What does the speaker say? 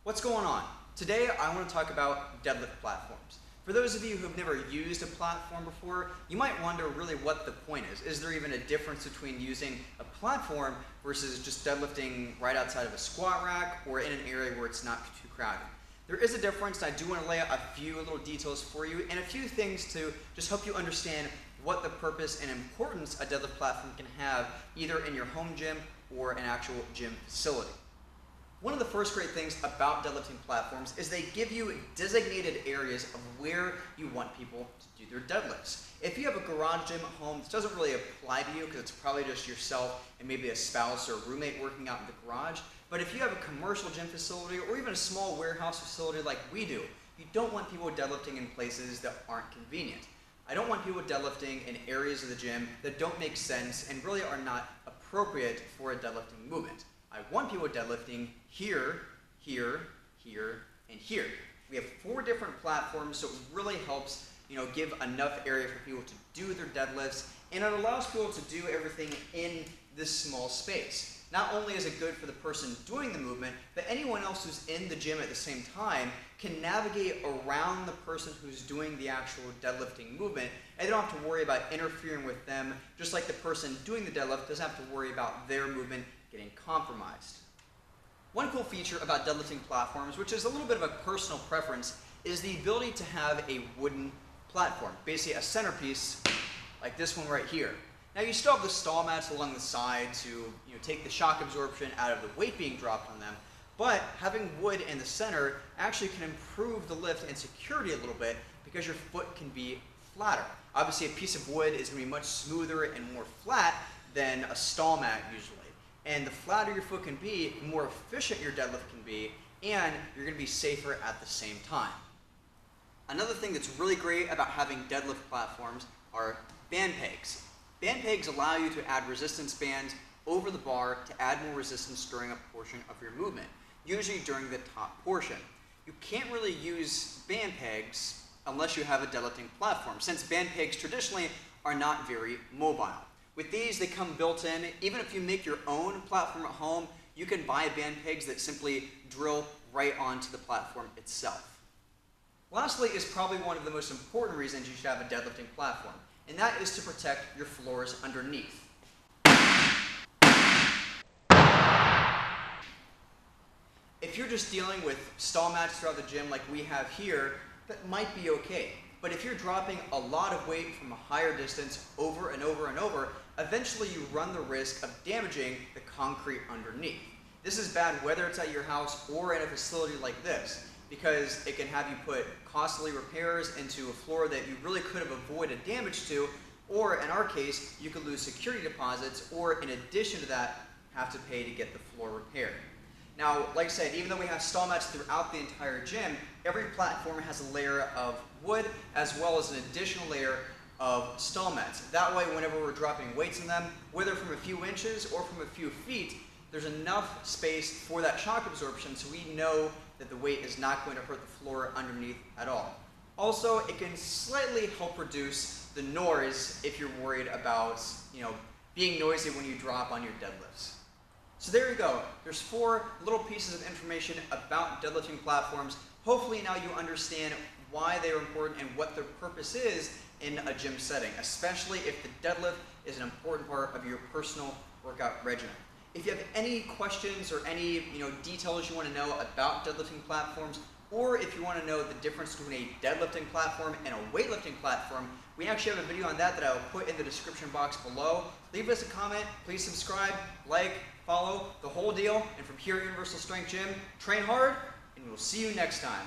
What's going on? Today I want to talk about deadlift platforms. For those of you who have never used a platform before, you might wonder really what the point is. Is there even a difference between using a platform versus just deadlifting right outside of a squat rack or in an area where it's not too crowded? There is a difference, and I do want to lay out a few little details for you and a few things to just help you understand what the purpose and importance a deadlift platform can have either in your home gym or an actual gym facility. One of the first great things about deadlifting platforms is they give you designated areas of where you want people to do their deadlifts. If you have a garage gym at home, this doesn't really apply to you because it's probably just yourself and maybe a spouse or a roommate working out in the garage. But if you have a commercial gym facility or even a small warehouse facility like we do, you don't want people deadlifting in places that aren't convenient. I don't want people deadlifting in areas of the gym that don't make sense and really are not appropriate for a deadlifting movement. I want people deadlifting here, here, here, and here. We have 4 different platforms, so it really helps, give enough area for people to do their deadlifts, and it allows people to do everything in this small space. Not only is it good for the person doing the movement, but anyone else who's in the gym at the same time can navigate around the person who's doing the actual deadlifting movement, and they don't have to worry about interfering with them, just like the person doing the deadlift doesn't have to worry about their movement getting compromised. One cool feature about deadlifting platforms, which is a little bit of a personal preference, is the ability to have a wooden platform, basically a centerpiece like this one right here. Now you still have the stall mats along the side to take the shock absorption out of the weight being dropped on them, but having wood in the center actually can improve the lift and security a little bit because your foot can be flatter. Obviously a piece of wood is going to be much smoother and more flat than a stall mat usually. And the flatter your foot can be, the more efficient your deadlift can be, and you're going to be safer at the same time. Another thing that's really great about having deadlift platforms are band pegs. Band pegs allow you to add resistance bands over the bar to add more resistance during a portion of your movement, usually during the top portion. You can't really use band pegs unless you have a deadlifting platform, since band pegs traditionally are not very mobile. With these, they come built in. Even if you make your own platform at home, you can buy band pegs that simply drill right onto the platform itself. Lastly is probably one of the most important reasons you should have a deadlifting platform, and that is to protect your floors underneath. If you're just dealing with stall mats throughout the gym like we have here, that might be okay. But if you're dropping a lot of weight from a higher distance over and over and over, eventually you run the risk of damaging the concrete underneath. This is bad whether it's at your house or in a facility like this, because it can have you put costly repairs into a floor that you really could have avoided damage to, or in our case, you could lose security deposits, or in addition to that, have to pay to get the floor repaired. Now, like I said, even though we have stall mats throughout the entire gym, every platform has a layer of wood as well as an additional layer of stall mats. That way, whenever we're dropping weights in them, whether from a few inches or from a few feet, there's enough space for that shock absorption so we know that the weight is not going to hurt the floor underneath at all. Also, it can slightly help reduce the noise if you're worried about being noisy when you drop on your deadlifts. So there you go. There's 4 little pieces of information about deadlifting platforms. Hopefully now you understand why they're important and what their purpose is in a gym setting, especially if the deadlift is an important part of your personal workout regimen. If you have any questions or any details you want to know about deadlifting platforms, or if you want to know the difference between a deadlifting platform and a weightlifting platform, we actually have a video on that I will put in the description box below. Leave us a comment, please subscribe, like, follow, the whole deal. And from here at Universal Strength Gym, train hard, and we'll see you next time.